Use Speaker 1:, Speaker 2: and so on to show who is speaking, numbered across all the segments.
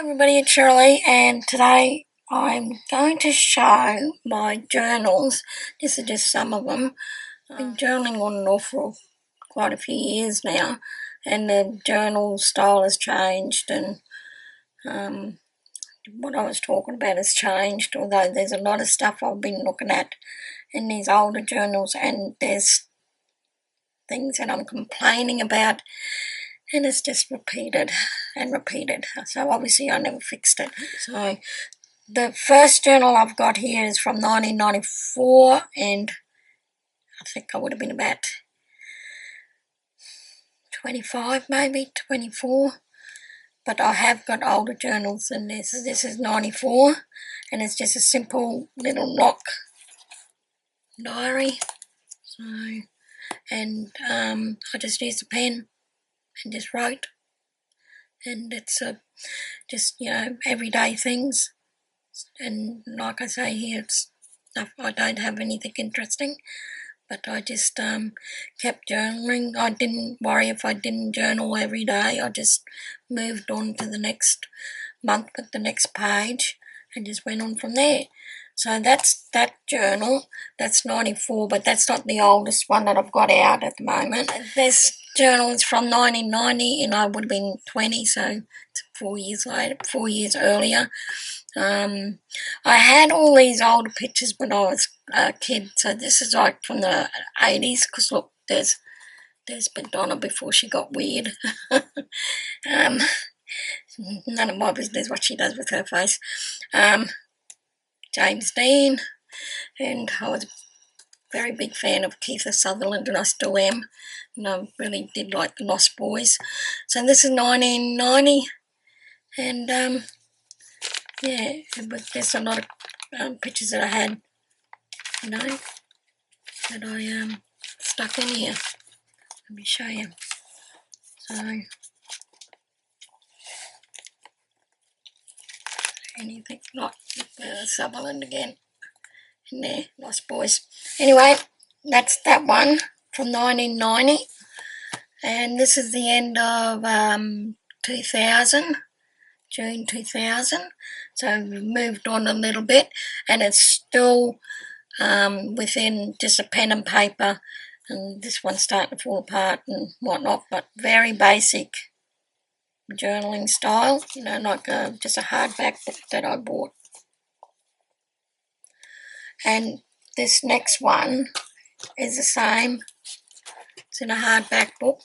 Speaker 1: Everybody, it's Shirley, and today I'm going to show my journals. This is just some of them. I've been journaling on and off for quite a few years now, and the journal style has changed, and what I was talking about has changed, although there's a lot of stuff I've been looking at in these older journals, and there's things that I'm complaining about, and it's just repeated and repeated. So obviously I never fixed it. So the first journal I've got here is from 1994, and I think I would have been about 25, maybe 24. But I have got older journals than this. So this is 94, and it's just a simple little lock diary. So, and I just used a pen and just wrote, and it's just everyday things. And like I say here, it's stuff I don't have anything interesting, but I just kept journaling. I didn't worry if I didn't journal every day. I just moved on to the next month with the next page and just went on from there. So that's that journal. That's 94, but that's not the oldest one that I've got out at the moment. This journal is from 1990, and I would have been 20, so it's 4 years later, 4 years earlier. I had all these older pictures when I was a kid, so this is like from the 80s, because look, there's Madonna before she got weird. None of my business what she does with her face. James Dean, and I was a very big fan of Kiefer Sutherland, and I still am, and I really did like the Lost Boys. So this is 1990, and yeah, there's a lot of pictures that I had, that I stuck in here. Let me show you. So, anything like Sutherland again in there, Lost Boys. Anyway, that's that one from 1990, and this is the end of 2000. June 2000, so we've moved on a little bit, and it's still within just a pen and paper, and this one's starting to fall apart and whatnot, but very basic journaling style, like just a hardback book that I bought. And this next one is the same. It's in a hardback book,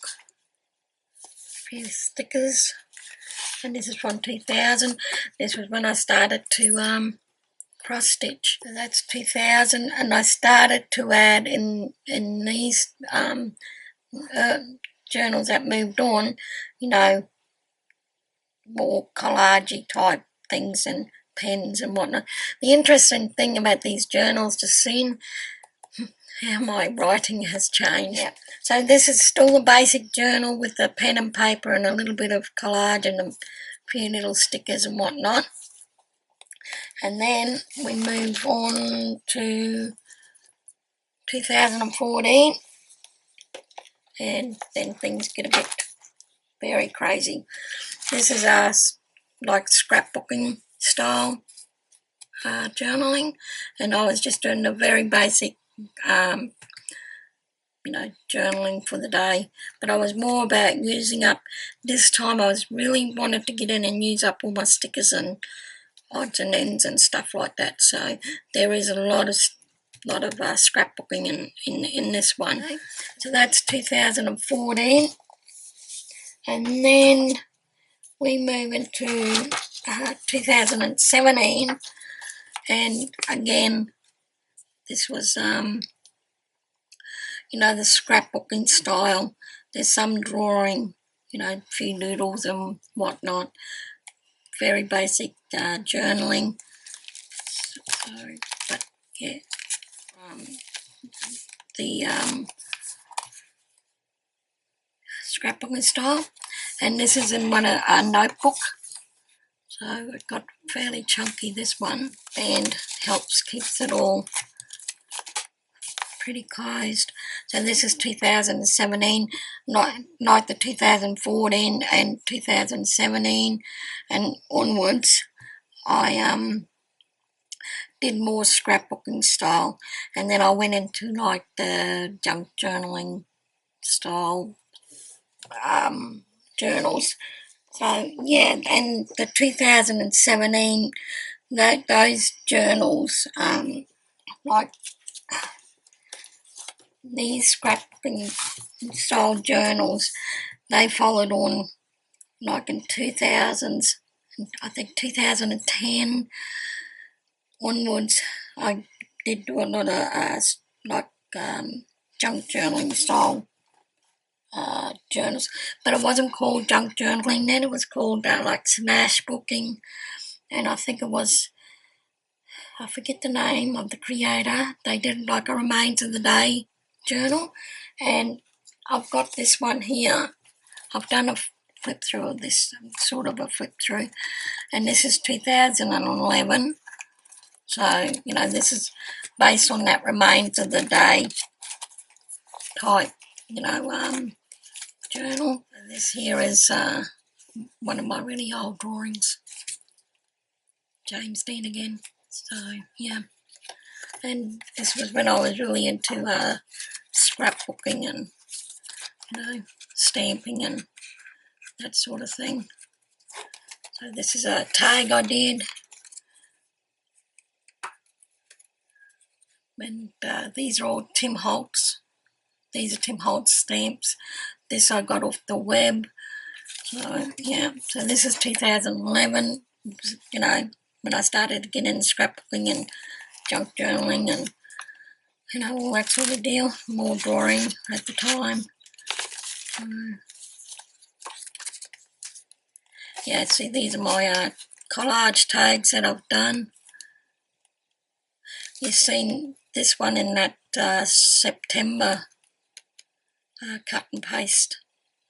Speaker 1: a few stickers, and this is from 2000. This was when I started to cross stitch. So that's 2000, and I started to add in these journals that moved on, more collage type things and pens and whatnot. The interesting thing about these journals, just seeing how my writing has changed. Yeah. So this is still a basic journal with the pen and paper and a little bit of collage and a few little stickers and whatnot. And then we move on to 2014, and then things get a bit very crazy. This is like scrapbooking style journaling, and I was just doing a very basic journaling for the day, but I was more about using up, this time I was really wanted to get in and use up all my stickers and odds and ends and stuff like that. So there is a lot of scrapbooking in this one. So that's 2014, and then we move into 2017, and again this was the scrapbooking style. There's some drawing, a few doodles and whatnot, very basic journaling. So, but yeah, the scrapbooking style, and this is in a notebook. So it got fairly chunky, this one, and keeps it all pretty closed. So this is 2017, not the 2014 and 2017 and onwards. I did more scrapbooking style, and then I went into like the junk journaling style journals. So yeah, and the 2017, those journals, like these scrapbooking style journals, they followed on like in 2000s, I think 2010 onwards. I did do a lot of like junk journaling style journals, but it wasn't called junk journaling then. It was called like smash booking, and I think it was, I forget the name of the creator. They did like a remains of the day journal, and I've got this one here. I've done a flip through of this, sort of a flip through, and this is 2011. So, you know, this is based on that remains of the day type, you know, journal. And this here is one of my really old drawings. James Dean again. So, yeah. And this was when I was really into scrapbooking and, you know, stamping and that sort of thing. So this is a tag I did. And these are all Tim Holtz. These are Tim Holtz stamps. This I got off the web. So, yeah. So this is 2011, you know, when I started to get into scrapbooking and junk journaling and, you know, all that sort of deal. More drawing at the time. Yeah, see, these are my collage tags that I've done. You've seen this one in that September cut and paste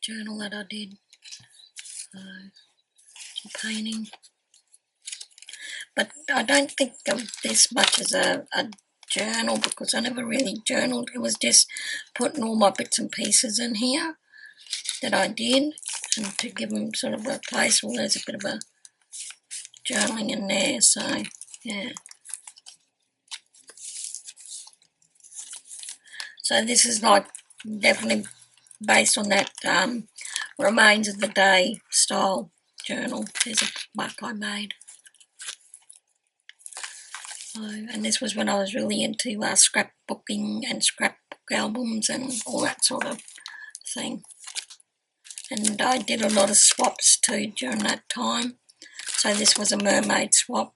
Speaker 1: journal that I did. Some painting. But I don't think of this much as a journal, because I never really journaled. It was just putting all my bits and pieces in here that I did, and to give them sort of a place. Well, there's a bit of a journaling in there, so yeah. So this is like definitely based on that remains of the day style journal. There's a mark I made. So, and this was when I was really into scrapbooking and scrapbook albums and all that sort of thing. And I did a lot of swaps too during that time. So this was a mermaid swap.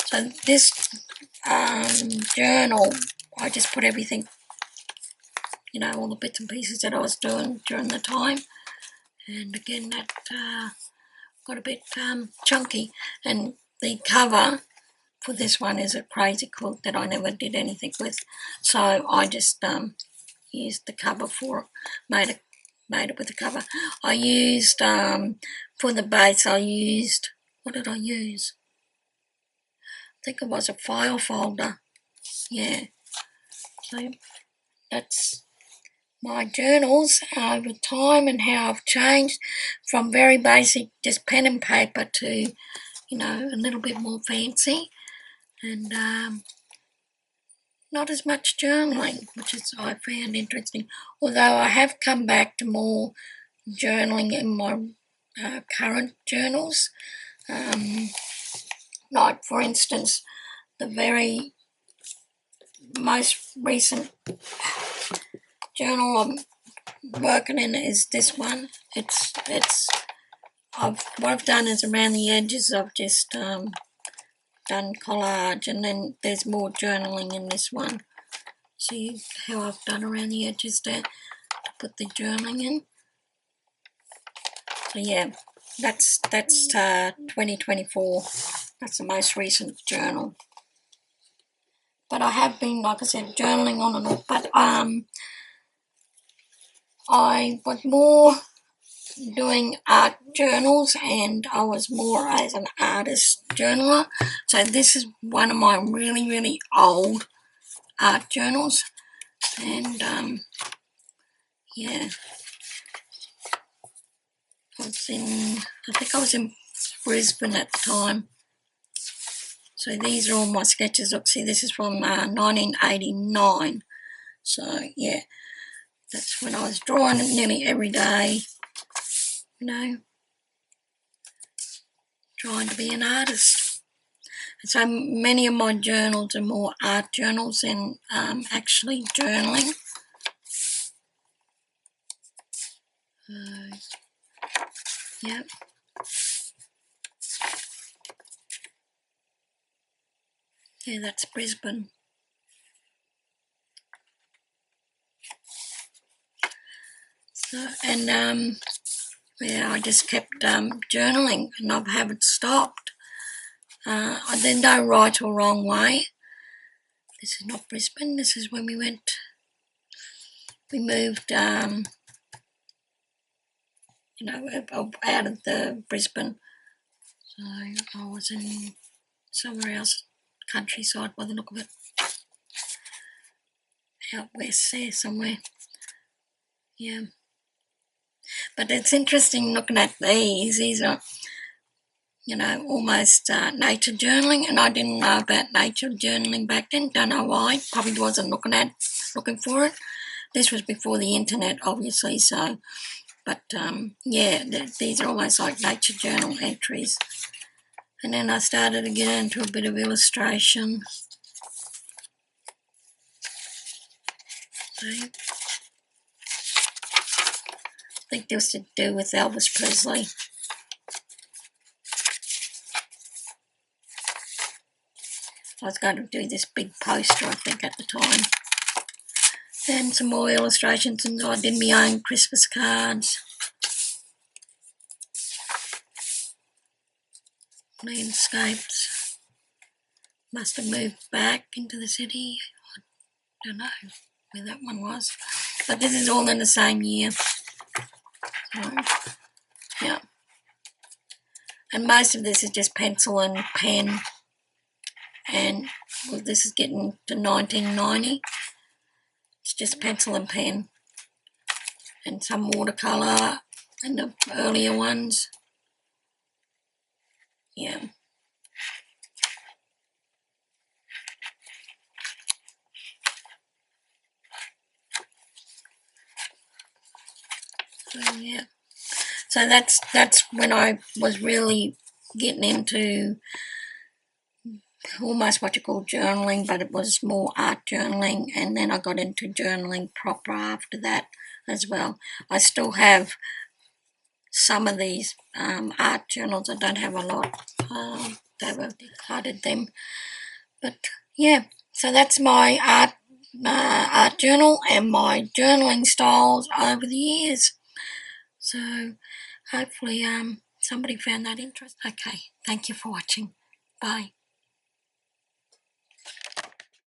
Speaker 1: So this journal, I just put everything, you know, all the bits and pieces that I was doing during the time. And again, that got a bit chunky. And the cover for this one is a crazy quilt that I never did anything with. So I just used the cover for it, made it with the cover. I used, for the base, I used, what did I use? I think it was a file folder. Yeah. So that's my journals over time and how I've changed from very basic, just pen and paper, to, you know, a little bit more fancy, and not as much journaling, which is I found interesting. Although I have come back to more journaling in my current journals. Like, for instance, the very most recent journal I'm working in is this one. What I've done is around the edges I've just done collage, and then there's more journaling in this one. See how I've done around the edges there to put the journaling in. So yeah, that's 2024. That's the most recent journal. But I have been, like I said, journaling on and off. But I was more doing art journals, and I was more as an artist journaler. So this is one of my really, really old art journals, and yeah, I think I was in Brisbane at the time. So these are all my sketches. Look, see, this is from 1989. So yeah, that's when I was drawing nearly every day, you know, trying to be an artist. And so many of my journals are more art journals than actually journaling. Yep. Yeah, that's Brisbane. So, and yeah, I just kept journaling, and I haven't stopped. There's no right or wrong way. This is not Brisbane. This is when we moved, you know, out of the Brisbane. So I was in somewhere else, countryside by the look of it, out west there somewhere. Yeah, but it's interesting looking at these. These are, you know, almost nature journaling, and I didn't know about nature journaling back then. Don't know why. Probably wasn't looking for it. This was before the internet, obviously. So, but yeah, these are almost like nature journal entries. And then I started to get into a bit of illustration. See? I think this to do with Elvis Presley. I was going to do this big poster, I think, at the time. And some more illustrations, and I did my own Christmas cards. Landscapes. Must have moved back into the city. I don't know where that one was. But this is all in the same year. So, yeah. And most of this is just pencil and pen. And well, this is getting to 1990. It's just pencil and pen. And some watercolour and the earlier ones. Yeah. So yeah. So that's when I was really getting into almost what you call journaling, but it was more art journaling, and then I got into journaling proper after that as well. I still have some of these art journals. I don't have a lot. They were decluttered them, but yeah. So that's my art journal and my journaling styles over the years. So hopefully somebody found that interesting. Okay, thank you for watching. Bye.